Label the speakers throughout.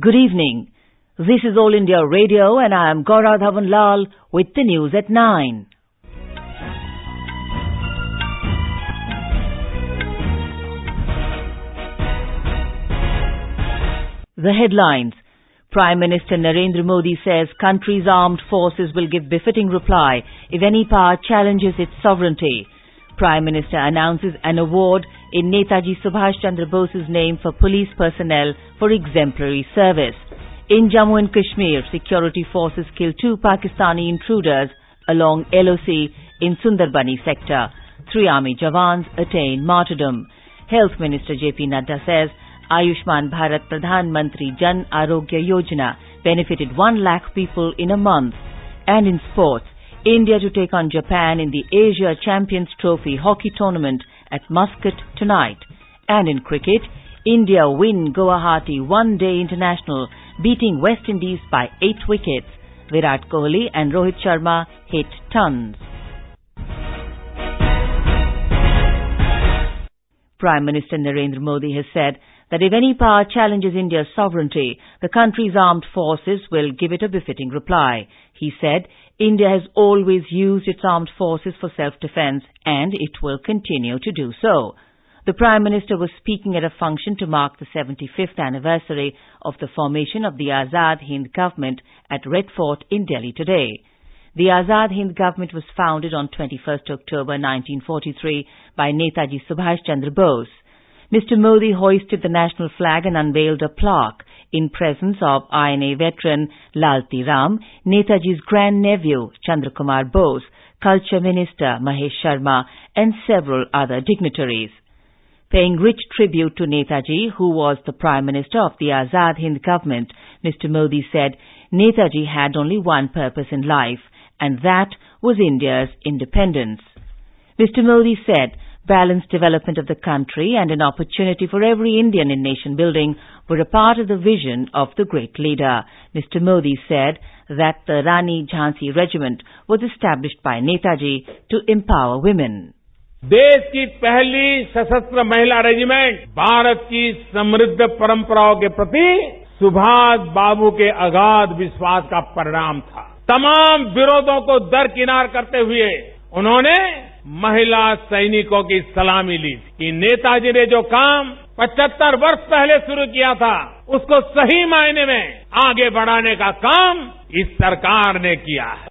Speaker 1: Good evening. This is All India Radio and I am Gaura Dhawanlal with the news at 9. The headlines. Prime Minister Narendra Modi says country's armed forces will give befitting reply if any power challenges its sovereignty. Prime Minister announces an award in Netaji Subhash Chandra Bose's name for police personnel for exemplary service. In Jammu and Kashmir, security forces killed 2 Pakistani intruders along LOC in Sunderbani sector. 3 army jawans attain martyrdom. Health Minister J P Nadda says Ayushman Bharat Pradhan Mantri Arogya Yojana benefited 1 lakh people in a month. And in sports, India to take on Japan in the Asia Champions Trophy hockey tournament at Muscat tonight. And in cricket, India win Guwahati one-day international, beating West Indies by 8 wickets. Virat Kohli and Rohit Sharma hit tons. Prime Minister Narendra Modi has said that if any power challenges India's sovereignty, the country's armed forces will give it a befitting reply. He said, India has always used its armed forces for self-defense and it will continue to do so. The Prime Minister was speaking at a function to mark the 75th anniversary of the formation of the Azad Hind government at Red Fort in Delhi today. The Azad Hind government was founded on 21st October 1943 by Netaji Subhash Chandra Bose. Mr. Modi hoisted the national flag and unveiled a plaque in presence of INA veteran Lalti Ram, Netaji's grandnephew Chandra Kumar Bose, Culture Minister Mahesh Sharma and several other dignitaries. Paying rich tribute to Netaji, who was the Prime Minister of the Azad Hind government, Mr. Modi said Netaji had only one purpose in life, and that was India's independence. Mr. Modi said balanced development of the country and an opportunity for every Indian in nation building were a part of the vision of the great leader. Mr. Modi said that the Rani Jhansi regiment was established by Netaji to empower women.
Speaker 2: देश की पहली सशस्त्र महिला regiment Bharat की समृद्ध परंपराओं के प्रति सुभाष बाबू के अगाध विश्वास का परिणाम था। तमाम विरोधों को दरकिनार करते हुए उन्होंने महिला सैनिकों की सलामी ली कि नेताजी ने जो काम 75 वर्ष पहले शुरू किया था उसको सही मायने में आगे बढ़ाने का काम इस सरकार ने किया है.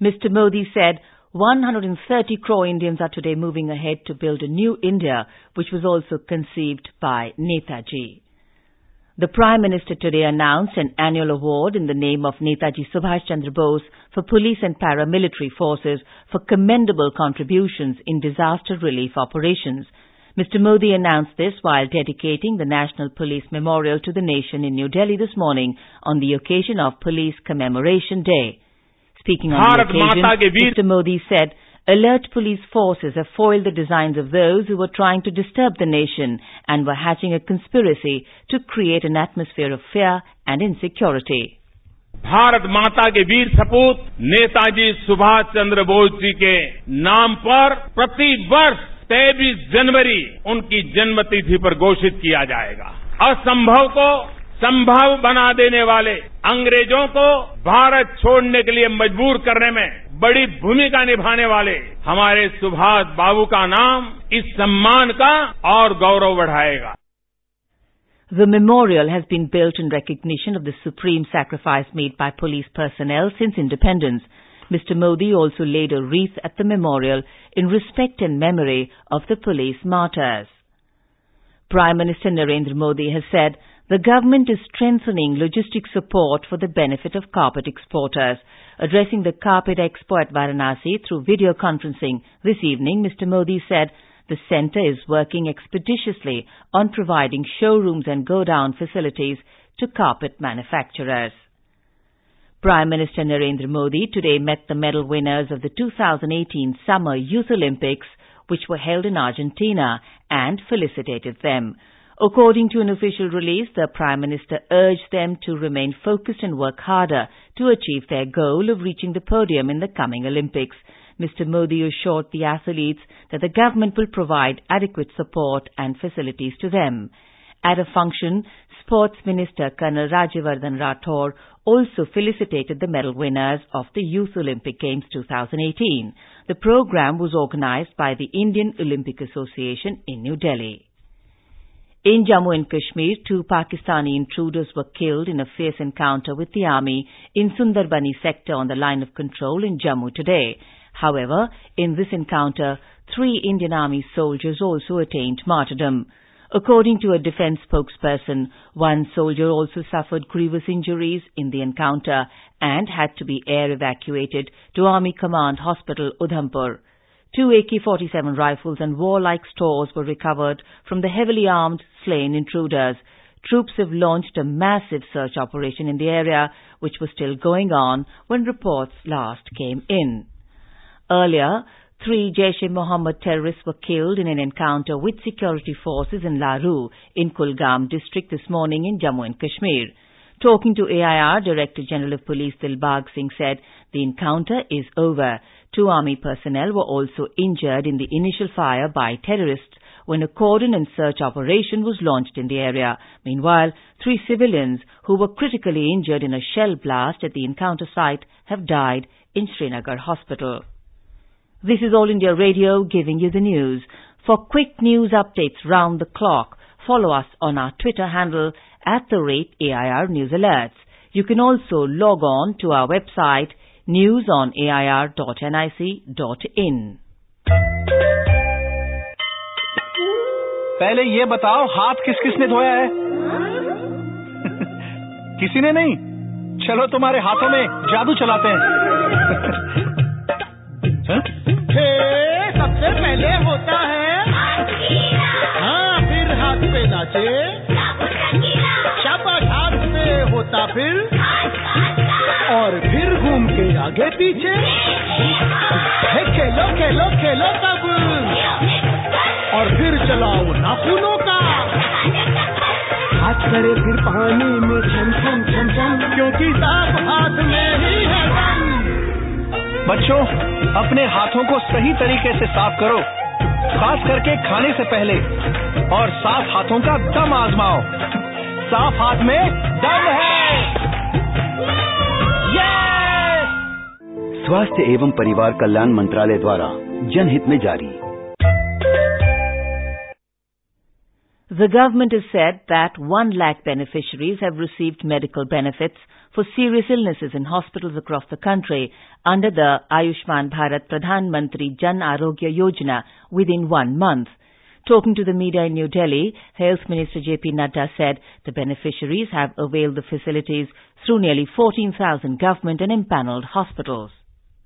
Speaker 1: Mr. Modi said 130 crore Indians are today moving ahead to build a new India, which was also conceived by Netaji. The Prime Minister today announced an annual award in the name of Netaji Subhash Chandra Bose for police and paramilitary forces for commendable contributions in disaster relief operations. Mr. Modi announced this while dedicating the National Police Memorial to the nation in New Delhi this morning on the occasion of Police Commemoration Day. Speaking on the occasion, Mr. Modi said, alert police forces have foiled the designs of those who were trying to disturb the nation and were hatching a conspiracy to create an atmosphere of fear and insecurity.
Speaker 2: Bharat माता के वीर सपूत नेताजी सुभाष चंद्र बोस जी के नाम पर प्रति वर्ष 23 जनवरी उनकी जन्मतिथि पर घोषित किया जाएगा. असंभव को संभव बना देने वाले अंग्रेजों को भारत छोड़ने के लिए मजबूर करने में बड़ी भूमिका निभाने वाले हमारे सुभाष बाबू का नाम इस सम्मान का और गौरव बढ़ाएगा.
Speaker 1: The memorial has been built in recognition of the supreme sacrifice made by police personnel since independence. Mr. Modi also laid a wreath at the memorial in respect and memory of the police martyrs. Prime Minister Narendra Modi has said the government is strengthening logistic support for the benefit of carpet exporters. Addressing the Carpet Expo at Varanasi through video conferencing this evening, Mr. Modi said the centre is working expeditiously on providing showrooms and go-down facilities to carpet manufacturers. Prime Minister Narendra Modi today met the medal winners of the 2018 Summer Youth Olympics, which were held in Argentina, and felicitated them. According to an official release, the Prime Minister urged them to remain focused and work harder to achieve their goal of reaching the podium in the coming Olympics. Mr. Modi assured the athletes that the government will provide adequate support and facilities to them. At a function Sports Minister Colonel Rajyavardhan Rathore also felicitated the medal winners of the Youth Olympic Games 2018. The program was organized by the Indian Olympic Association in New Delhi. In Jammu and Kashmir, 2 Pakistani intruders were killed in a fierce encounter with the army in Sunderbani sector on the line of control in Jammu today. However, in this encounter, 3 Indian Army soldiers also attained martyrdom. According to a defense spokesperson, 1 soldier also suffered grievous injuries in the encounter and had to be air evacuated to Army Command Hospital, Udhampur. 2 AK-47 rifles and warlike stores were recovered from the heavily armed slain intruders. Troops have launched a massive search operation in the area, which was still going on when reports last came in. Earlier, 3 Jaish-e-Mohammed terrorists were killed in an encounter with security forces in Laru in Kulgam district this morning in Jammu and Kashmir. Talking to AIR, Director General of Police Dilbag Singh said the encounter is over. 2 army personnel were also injured in the initial fire by terrorists when a cordon and search operation was launched in the area. Meanwhile, 3 civilians who were critically injured in a shell blast at the encounter site have died in Srinagar Hospital. This is All India Radio giving you the news. For quick news updates round the clock, follow us on our Twitter handle @AIR News Alerts. You can also log on to our website newsonair.nic.in.
Speaker 3: पहले ये बताओ, हाथ किस किसने धोया है? किसी ने नहीं? चलो तुम्हारे हाथों में जादू चलाते हैं।
Speaker 4: सबसे पहले होता है हाँ, फिर हाथ पे नाचे, शाबाश हाथ पे होता फिर, और फिर घूम के आगे पीछे, खेलो खेलो खेलो तब, और फिर चलाओ नाखूनों का, हाथ करे फिर पानी में छम छम छम छम, क्योंकि साफ हाथ में ही है दम।
Speaker 3: बच्चों, अपने हाथों को सही तरीके से साफ करो, खास करके खाने से पहले, और साफ हाथों का दम आजमाओ। साफ हाथ में दम है।
Speaker 5: स्वास्थ्य एवं परिवार कल्याण मंत्रालय द्वारा जनहित में जारी।
Speaker 1: The government has said that 1 lakh beneficiaries have received medical benefits for serious illnesses in hospitals across the country under the Ayushman Bharat Pradhan Mantri Arogya Yojana within 1 month. Talking to the media in New Delhi, Health Minister J P Nadda said the beneficiaries have availed the facilities through nearly 14,000 government and empanelled hospitals.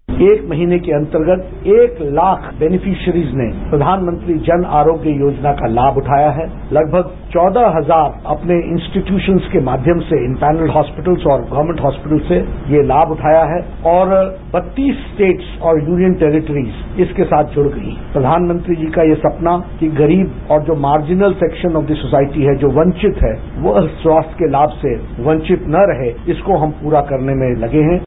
Speaker 6: 1 महीने के अंतर्गत 1 lakh beneficiaries ने प्रधानमंत्री जन आरोग्य योजना का लाभ उठाया है। लगभग 14,000 अपने इंस्टीट्यूशंस के माध्यम से इम्पैनल्ड हॉस्पिटल्स और गवर्नमेंट हॉस्पिटल से ये लाभ उठाया है, और 32 स्टेट्स और यूनियन टेरिटरीज इसके साथ जुड़ गई। प्रधानमंत्री जी का ये सपना कि गरीब और जो marginal section of the society है, जो वंचित है, वह स्वास्थ्य के लाभ से वंचित न रहे, इसको हम पूरा करने में लगे हैं।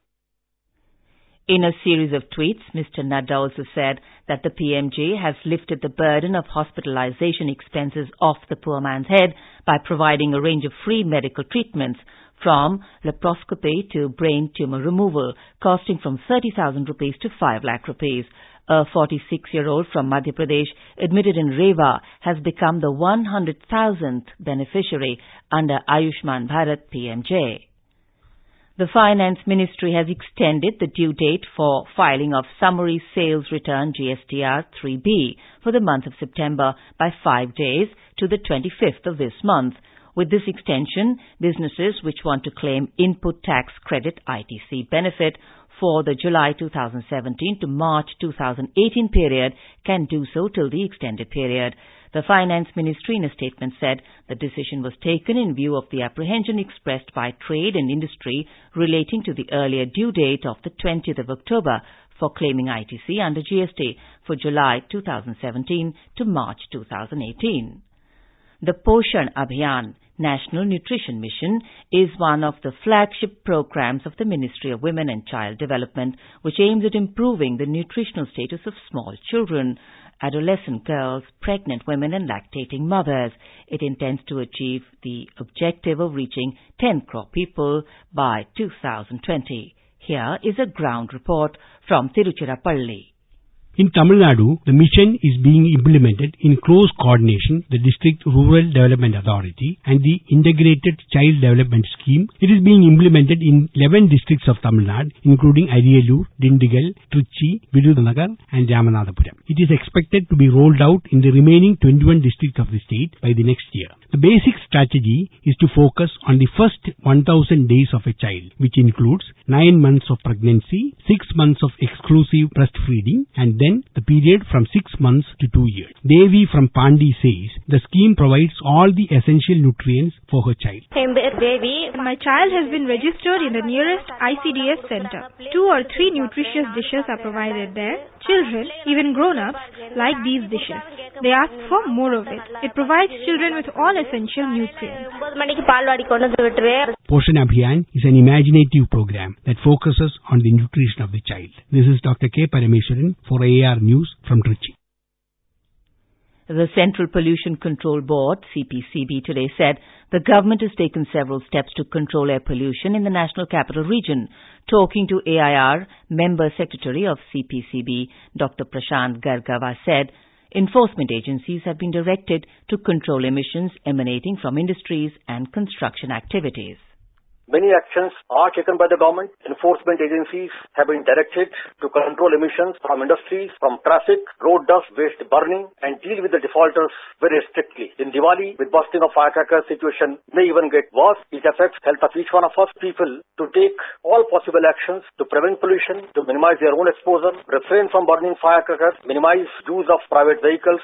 Speaker 1: In a series of tweets, Mr. Nadda also said that the PMJ has lifted the burden of hospitalization expenses off the poor man's head by providing a range of free medical treatments from laparoscopy to brain tumor removal, costing from 30,000 rupees to 5 lakh rupees. A 46-year-old from Madhya Pradesh admitted in Rewa has become the 100,000th beneficiary under Ayushman Bharat PMJ. The Finance Ministry has extended the due date for filing of Summary Sales Return GSTR 3B for the month of September by 5 days to the 25th of this month. With this extension, businesses which want to claim Input Tax Credit ITC benefit for the July 2017 to March 2018 period can do so till the extended period. The Finance Ministry in a statement said the decision was taken in view of the apprehension expressed by trade and industry relating to the earlier due date of the 20th of October for claiming ITC under GST for July 2017 to March 2018. The Poshan Abhiyan National Nutrition Mission is one of the flagship programs of the Ministry of Women and Child Development, which aims at improving the nutritional status of small children. adolescent girls, pregnant women and lactating mothers. It intends to achieve the objective of reaching 10 crore people by 2020. Here is a ground report from Tiruchirappalli.
Speaker 7: In Tamil Nadu, the mission is being implemented in close coordination with the District Rural Development Authority and the Integrated Child Development Scheme. It is being implemented in 11 districts of Tamil Nadu, including Ariyalur, Dindigal, Trichy, Virudhunagar and Ramanathapuram. It is expected to be rolled out in the remaining 21 districts of the state by the next year. The basic strategy is to focus on the first 1,000 days of a child, which includes 9 months of pregnancy, 6 months of exclusive breastfeeding, and then the period from 6 months to 2 years. Devi from Pandi says the scheme provides all the essential nutrients for her child.
Speaker 8: Devi, my child has been registered in the nearest ICDS center. 2 or 3 nutritious dishes are provided there. Children, even grown-ups, like these dishes. They ask for more of it. It provides children with all essential nutrients.
Speaker 7: Poshan Abhiyan is an imaginative program that focuses on the nutrition of the child. This is Dr. K. Parameswaran for AR News from Trichy.
Speaker 1: The Central Pollution Control Board, CPCB, today said the government has taken several steps to control air pollution in the National Capital Region. Talking to AIR, Member Secretary of CPCB, Dr. Prashant Gargava said enforcement agencies have been directed to control emissions emanating from industries and construction activities.
Speaker 9: Many actions are taken by the government. Enforcement agencies have been directed to control emissions from industries, from traffic, road dust, waste burning, and deal with the defaulters very strictly. In Diwali, with busting of firecrackers, situation may even get worse. It affects health of each one of us. People to take all possible actions to prevent pollution, to minimize their own exposure, refrain from burning firecrackers, minimize use of private vehicles.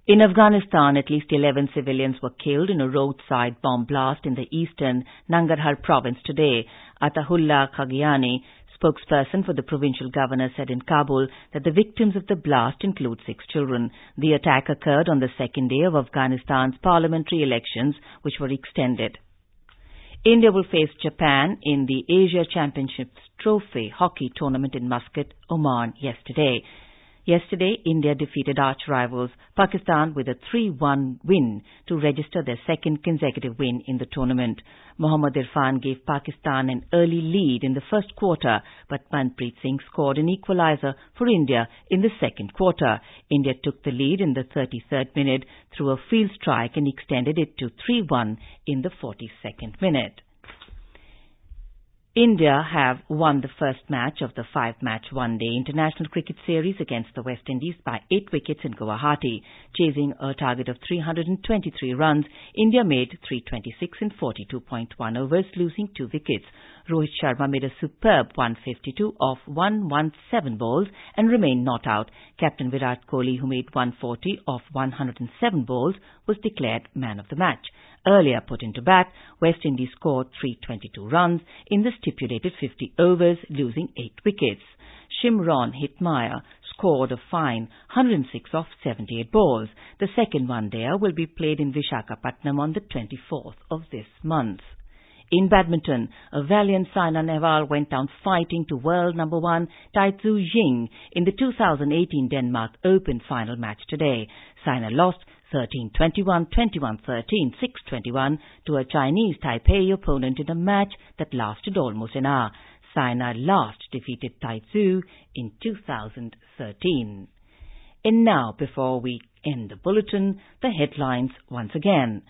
Speaker 1: In Afghanistan, at least 11 civilians were killed in a roadside bomb blast in the eastern Nangarhar province today. Atahullah Khagiani, spokesperson for the provincial governor, said in Kabul that the victims of the blast include 6 children. The attack occurred on the second day of Afghanistan's parliamentary elections, which were extended. India will face Japan in the Asia Championships Trophy hockey tournament in Muscat, Oman yesterday. Yesterday, India defeated arch-rivals Pakistan with a 3-1 win to register their second consecutive win in the tournament. Mohammad Irfan gave Pakistan an early lead in the first quarter, but Mantri scored an equalizer for India in the second quarter. India took the lead in the 33rd minute through a field strike and extended it to 3-1 in the 42nd minute. India have won the first match of the 5-match one-day international cricket series against the West Indies by 8 wickets in Guwahati. Chasing a target of 323 runs, India made 326 in 42.1 overs, losing 2 wickets. Rohit Sharma made a superb 152 off 117 balls and remained not out. Captain Virat Kohli, who made 140 off 107 balls, was declared man of the match. Earlier put into bat, West Indies scored 322 runs in the stipulated 50 overs, losing 8 wickets. Shimron Hitmaya scored a fine 106 off 78 balls. The second one-dayer will be played in Visakhapatnam on the 24th of this month. In badminton, a valiant Saina Nehwal went down fighting to world number 1 Tai Tzu Ying in the 2018 Denmark Open final match today. Saina lost 13-21, 21-13, 6-21 to a Chinese Taipei opponent in a match that lasted almost an hour. Saina last defeated Tai Tzu in 2013. And now, before we end the bulletin, the headlines once again.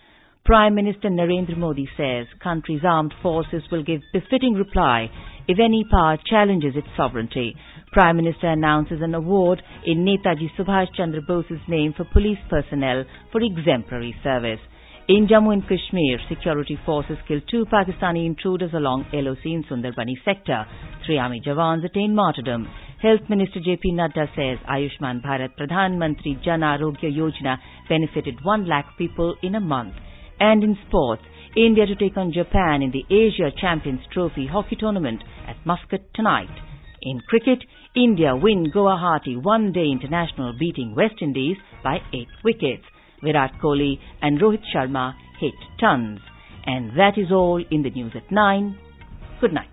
Speaker 1: Prime Minister Narendra Modi says country's armed forces will give befitting reply if any power challenges its sovereignty. Prime Minister announces an award in Netaji Subhash Chandra Bose's name for police personnel for exemplary service. In Jammu and Kashmir, security forces killed 2 Pakistani intruders along LOC in Sunderbani sector. 3 army jawans attain martyrdom. Health Minister J P Nadda says Ayushman Bharat, Pradhan, Mantri, Arogya, Yojana benefited 1 lakh people in a month. And in sports, India to take on Japan in the Asia Champions Trophy hockey tournament at Muscat tonight. In cricket, India win Guwahati one-day international, beating West Indies by 8 wickets. Virat Kohli and Rohit Sharma hit tons. And that is all in the news at 9. Good night.